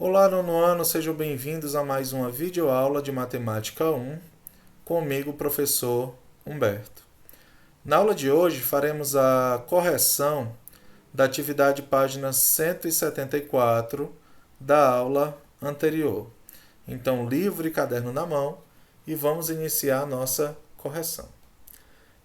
Olá, nono ano, sejam bem-vindos a mais uma videoaula de Matemática 1, comigo, professor Humberto. Na aula de hoje, faremos a correção da atividade página 174 da aula anterior. Então, livro e caderno na mão e vamos iniciar a nossa correção.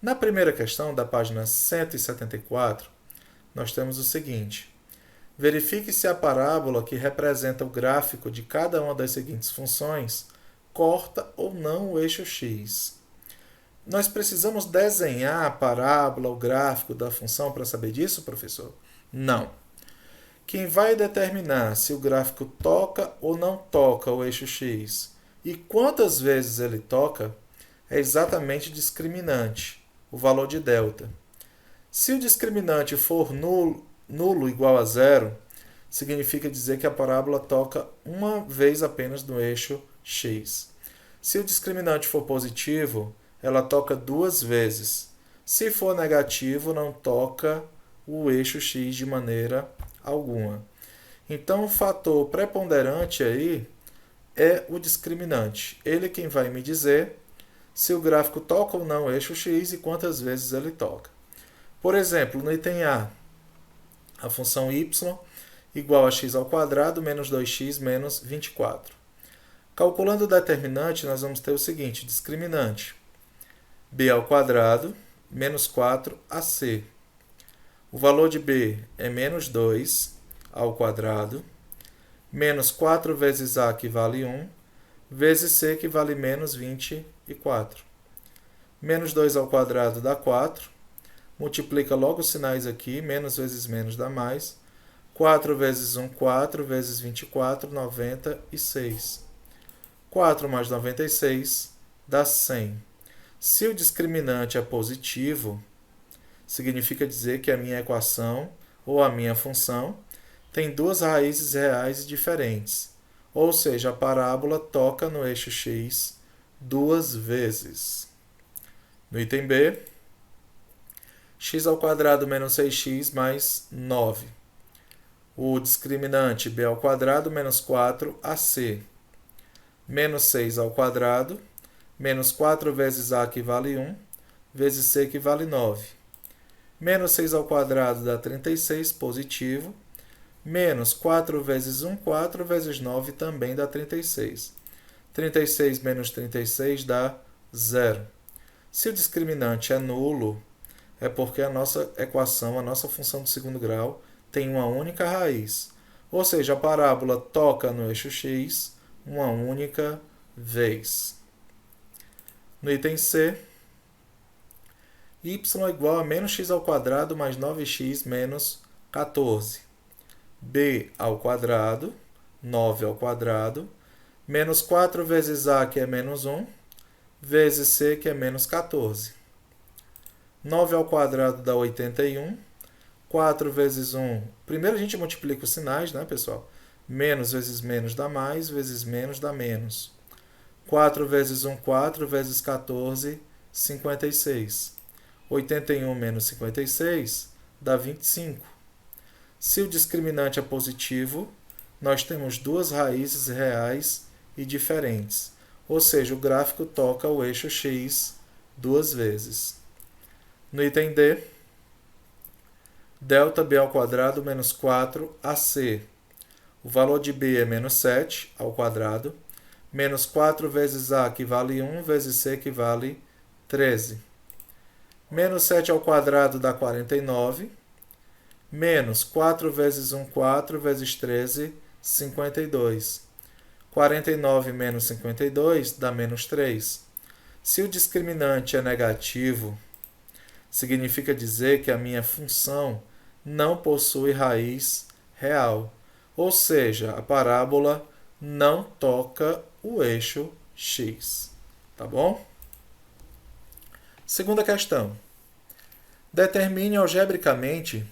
Na primeira questão da página 174, nós temos o seguinte: verifique se a parábola que representa o gráfico de cada uma das seguintes funções corta ou não o eixo x. Nós precisamos desenhar a parábola, o gráfico da função para saber disso, professor? Não. Quem vai determinar se o gráfico toca ou não toca o eixo x e quantas vezes ele toca é exatamente o discriminante, o valor de delta. Se o discriminante for nulo igual a zero, significa dizer que a parábola toca uma vez apenas no eixo x. Se o discriminante for positivo, ela toca duas vezes. Se for negativo, não toca o eixo x de maneira alguma. Então, o fator preponderante aí é o discriminante. Ele é quem vai me dizer se o gráfico toca ou não o eixo x e quantas vezes ele toca. Por exemplo, no item A, a função y igual a x ao quadrado menos 2x menos 24. Calculando o determinante, nós vamos ter o seguinte: discriminante b ao quadrado menos 4ac. O valor de b é menos 2 ao quadrado, menos 4 vezes a, que vale 1, vezes c, que vale menos 24. Menos 2 ao quadrado dá 4. Multiplica logo os sinais aqui, menos vezes menos dá mais. 4 vezes 1, 4, vezes 24, 96. 4 mais 96 dá 100. Se o discriminante é positivo, significa dizer que a minha equação ou a minha função tem duas raízes reais diferentes. Ou seja, a parábola toca no eixo x duas vezes. No item B, x ao quadrado menos 6x mais 9. O discriminante b ao quadrado menos 4ac. Menos 6 ao quadrado, menos 4 vezes a, que vale 1, vezes c, que vale 9. Menos 6 ao quadrado dá 36, positivo. Menos 4 vezes 1, 4, vezes 9 também dá 36. 36 menos 36 dá 0. Se o discriminante é nulo, é porque a nossa equação, a nossa função de segundo grau, tem uma única raiz. Ou seja, a parábola toca no eixo x uma única vez. No item C, y igual a menos x ao quadrado mais 9x menos 14. b ao quadrado, 9 ao quadrado, menos 4 vezes a, que é menos 1, vezes c, que é menos 14. 9 ao quadrado dá 81. 4 vezes 1. Primeiro a gente multiplica os sinais, né, pessoal? Menos vezes menos dá mais, vezes menos dá menos. 4 vezes 1, 4, vezes 14, 56. 81 menos 56 dá 25. Se o discriminante é positivo, nós temos duas raízes reais e diferentes. Ou seja, o gráfico toca o eixo x duas vezes. No item D, delta b ao quadrado menos 4ac. O valor de b é menos 7 ao quadrado, menos 4 vezes a, que vale 1, vezes c, que vale 13. Menos 7 ao quadrado dá 49. Menos 4 vezes 1, 4, vezes 13, 52. 49 menos 52 dá menos 3. Se o discriminante é negativo, significa dizer que a minha função não possui raiz real. Ou seja, a parábola não toca o eixo x. Tá bom? Segunda questão. Determine algebricamente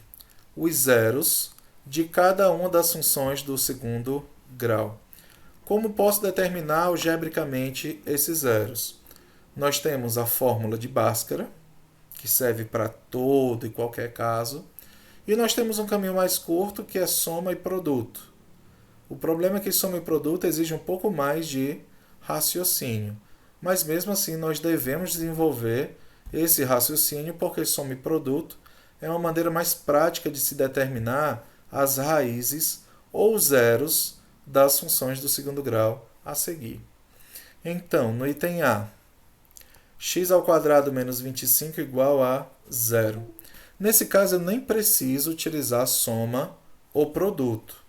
os zeros de cada uma das funções do segundo grau. Como posso determinar algebricamente esses zeros? Nós temos a fórmula de Bhaskara, que serve para todo e qualquer caso. E nós temos um caminho mais curto, que é soma e produto. O problema é que soma e produto exige um pouco mais de raciocínio. Mas mesmo assim nós devemos desenvolver esse raciocínio porque soma e produto é uma maneira mais prática de se determinar as raízes ou zeros das funções do segundo grau a seguir. Então, no item A, x² menos 25 igual a 0. Nesse caso, eu nem preciso utilizar soma ou produto,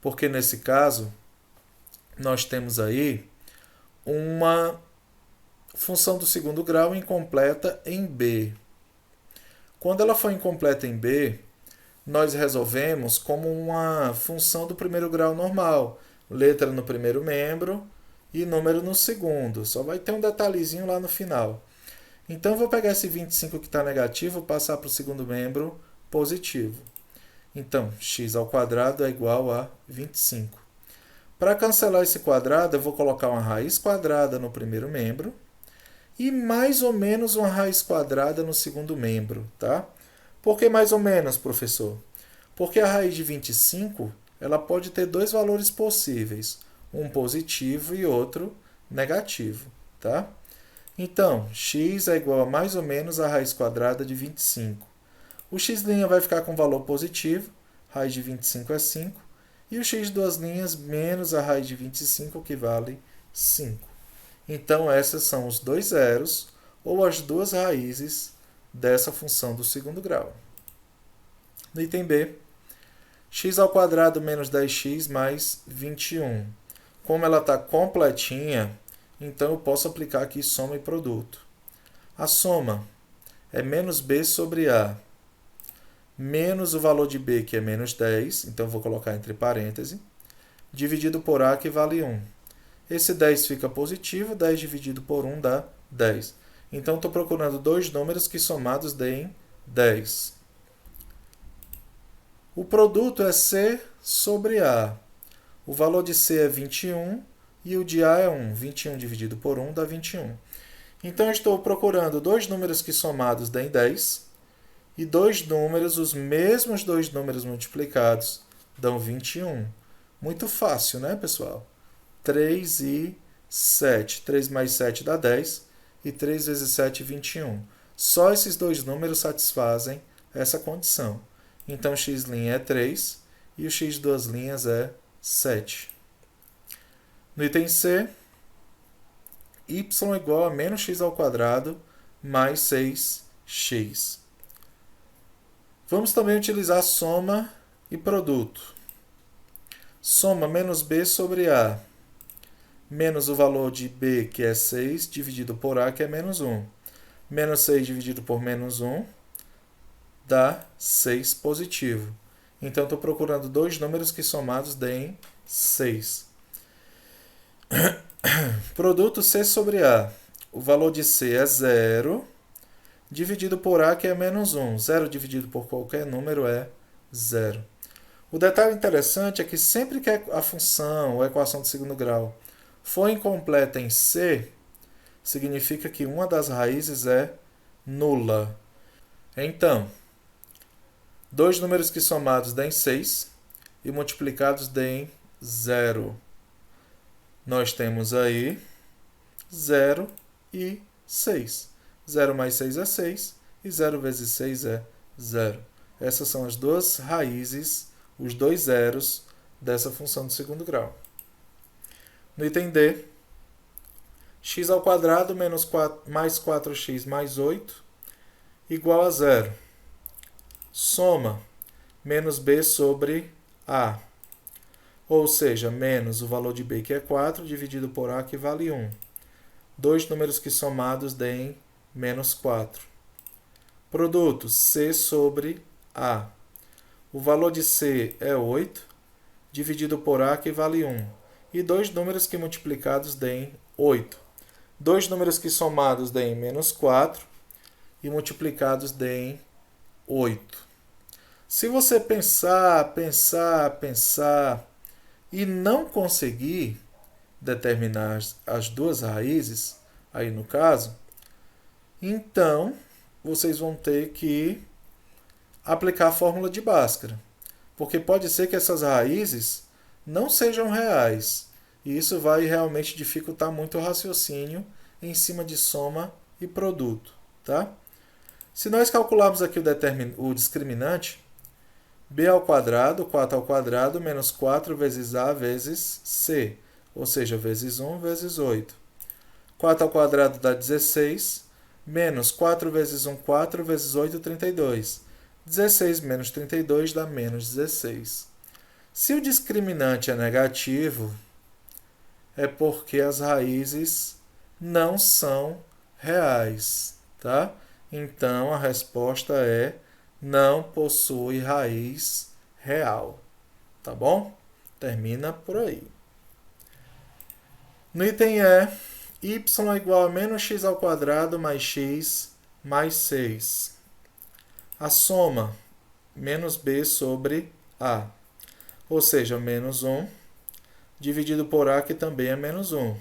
porque nesse caso, nós temos aí uma função do segundo grau incompleta em B. Quando ela for incompleta em B, nós resolvemos como uma função do primeiro grau normal. Letra no primeiro membro e número no segundo. Só vai ter um detalhezinho lá no final. Então, eu vou pegar esse 25 que está negativo e passar para o segundo membro positivo. Então, x² é igual a 25. Para cancelar esse quadrado, eu vou colocar uma raiz quadrada no primeiro membro e mais ou menos uma raiz quadrada no segundo membro, tá? Por que mais ou menos, professor? Porque a raiz de 25 ela pode ter dois valores possíveis, um positivo e outro negativo, tá? Então, x é igual a mais ou menos a raiz quadrada de 25. O x' vai ficar com valor positivo, raiz de 25 é 5, e o x duas linhas menos a raiz de 25, que vale 5. Então, esses são os dois zeros, ou as duas raízes dessa função do segundo grau. No item B, x² menos 10x mais 21. Como ela está completinha, então eu posso aplicar aqui soma e produto. A soma é menos b sobre a, menos o valor de b, que é menos 10, então eu vou colocar entre parênteses, dividido por a, que vale 1. Esse 10 fica positivo, 10 dividido por 1 dá 10. Então, estou procurando dois números que somados deem 10. O produto é C sobre A. O valor de C é 21 e o de A é 1. 21 dividido por 1 dá 21. Então, estou procurando dois números que somados deem 10 e dois números, os mesmos dois números multiplicados, dão 21. Muito fácil, né, pessoal? 3 e 7. 3 mais 7 dá 10 e 3 vezes 7, 21. Só esses dois números satisfazem essa condição. Então, x' é 3 e o x duas linhas é 7. No item C, y igual a menos x² mais 6x. Vamos também utilizar soma e produto. Soma menos b sobre a, menos o valor de b, que é 6, dividido por a, que é menos 1. Menos 6 dividido por menos 1 dá 6 positivo. Então, estou procurando dois números que somados deem 6. Produto C sobre A. O valor de C é 0, dividido por A, que é menos 1. 0 dividido por qualquer número é 0. O detalhe interessante é que sempre que a função ou a equação de segundo grau for incompleta em C, significa que uma das raízes é nula. Então, dois números que somados deem 6 e multiplicados deem 0. Nós temos aí 0 e 6. 0 mais 6 é 6 e 0 vezes 6 é 0. Essas são as duas raízes, os dois zeros dessa função do segundo grau. No item D, x² menos 4, mais 4x mais 8 igual a 0. Soma menos b sobre a, ou seja, menos o valor de b, que é 4, dividido por a, que vale 1. Dois números que somados deem menos 4. Produto c sobre a. O valor de c é 8, dividido por a, que vale 1. E dois números que multiplicados deem 8. Dois números que somados deem menos 4 e multiplicados deem 8. Se você pensar e não conseguir determinar as duas raízes, aí no caso, então vocês vão ter que aplicar a fórmula de Bhaskara. Porque pode ser que essas raízes não sejam reais. E isso vai realmente dificultar muito o raciocínio em cima de soma e produto. Tá? Se nós calcularmos aqui o discriminante, b ao quadrado, 4 ao quadrado, menos 4 vezes a vezes c, ou seja, vezes 1 vezes 8. 4 ao quadrado dá 16, menos 4 vezes 1, 4 vezes 8, 32. 16 menos 32 dá menos 16. Se o discriminante é negativo, é porque as raízes não são reais, tá? Então, a resposta é não possui raiz real, tá bom? Termina por aí. No item E, y é igual a menos x ao quadrado mais x mais 6. A soma, menos b sobre a, ou seja, menos 1 dividido por a, que também é menos 1.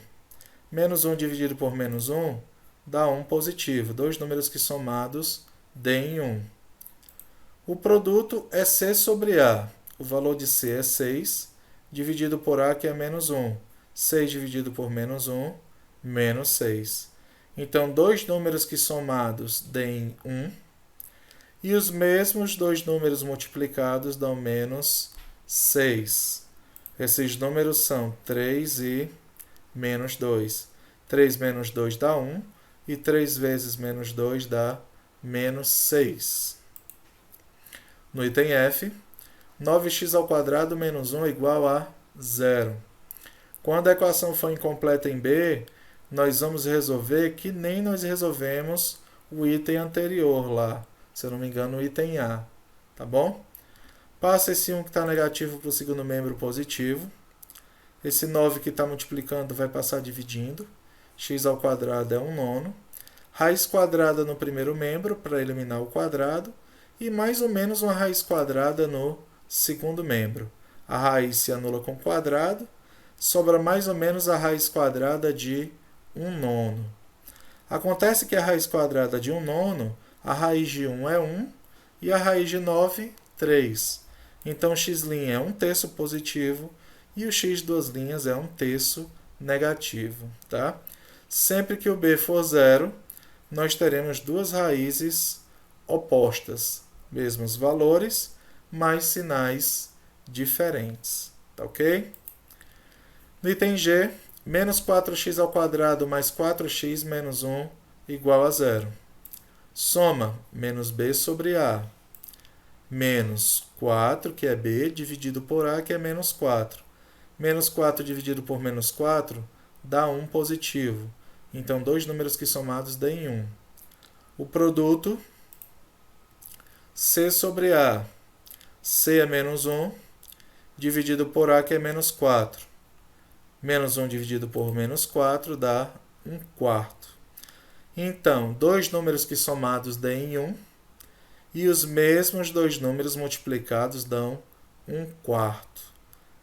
Menos 1 dividido por menos 1 dá 1 positivo. Dois números que somados deem 1. O produto é c sobre a. O valor de c é 6, dividido por a, que é menos 1. 6 dividido por menos 1, menos 6. Então, dois números que somados deem 1. E os mesmos dois números multiplicados dão menos 6. Esses números são 3 e menos 2. 3 menos 2 dá 1. E 3 vezes menos 2 dá menos 6. No item F, 9x ao quadrado menos 1 é igual a 0. Quando a equação for incompleta em B, nós vamos resolver que nem nós resolvemos o item anterior lá. Se eu não me engano, o item A. Tá bom? Passa esse 1 que está negativo para o segundo membro positivo. Esse 9 que está multiplicando vai passar dividindo. X ao quadrado é 1 nono. Raiz quadrada no primeiro membro para eliminar o quadrado. E mais ou menos uma raiz quadrada no segundo membro. A raiz se anula com o quadrado. Sobra mais ou menos a raiz quadrada de 1 nono. Acontece que a raiz quadrada de 1 nono, a raiz de 1 é 1 e a raiz de 9, 3. Então, x' é 1/3 positivo e o x duas linhas é 1/3 negativo. Tá? Sempre que o b for 0, nós teremos duas raízes opostas, mesmos valores, mas sinais diferentes. Tá ok? No item G, menos 4x ao quadrado mais 4x menos 1 igual a 0. Soma menos b sobre a. Menos 4, que é b, dividido por a, que é menos 4. Menos 4 dividido por menos 4 dá 1 positivo. Então, dois números que somados deem 1. O produto, c sobre a. c é menos 1, dividido por a, que é menos 4. Menos 1 dividido por menos 4 dá 1/4. Então, dois números que somados deem 1 e os mesmos dois números multiplicados dão 1/4.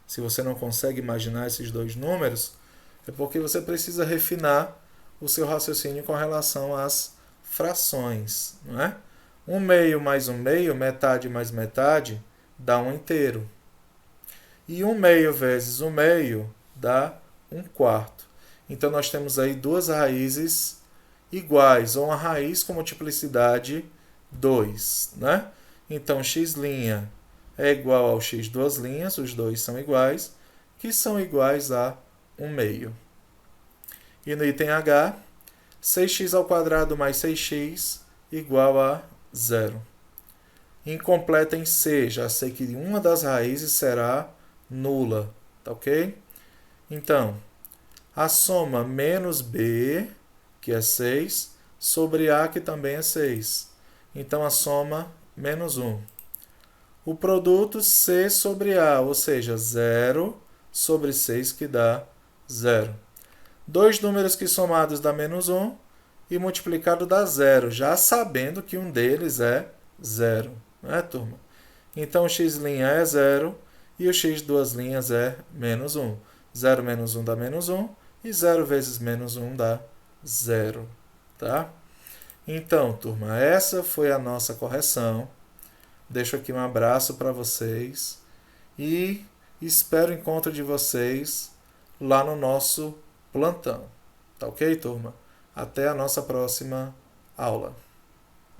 Se você não consegue imaginar esses dois números, é porque você precisa refinar o seu raciocínio com relação às frações. Não é? 1/2 mais 1/2, metade mais metade, dá 1/2. E 1/2 vezes 1/2 dá 1/4. Então, nós temos aí duas raízes iguais, ou uma raiz com multiplicidade 2. Né? Então, x' é igual ao x duas linhas, os dois são iguais, que são iguais a 1/2. E no item H, 6x ao quadrado mais 6x igual a 0. Incompleta em C, já sei que uma das raízes será nula. Tá ok? Então, a soma menos b, que é 6, sobre a, que também é 6. Então, a soma menos 1. O produto c sobre a, ou seja, 0 sobre 6, que dá 0. Dois números que somados dá menos 1 e multiplicado dá 0, já sabendo que um deles é 0. Não é, turma? Então, o x' é 0 e o x duas linhas é menos 1. 0 menos 1 dá menos 1 e 0 vezes menos 1 dá 0. Tá? Então, turma, essa foi a nossa correção. Deixo aqui um abraço para vocês e Espero o encontro de vocês lá no nosso plantão. Tá ok, turma? Até a nossa próxima aula.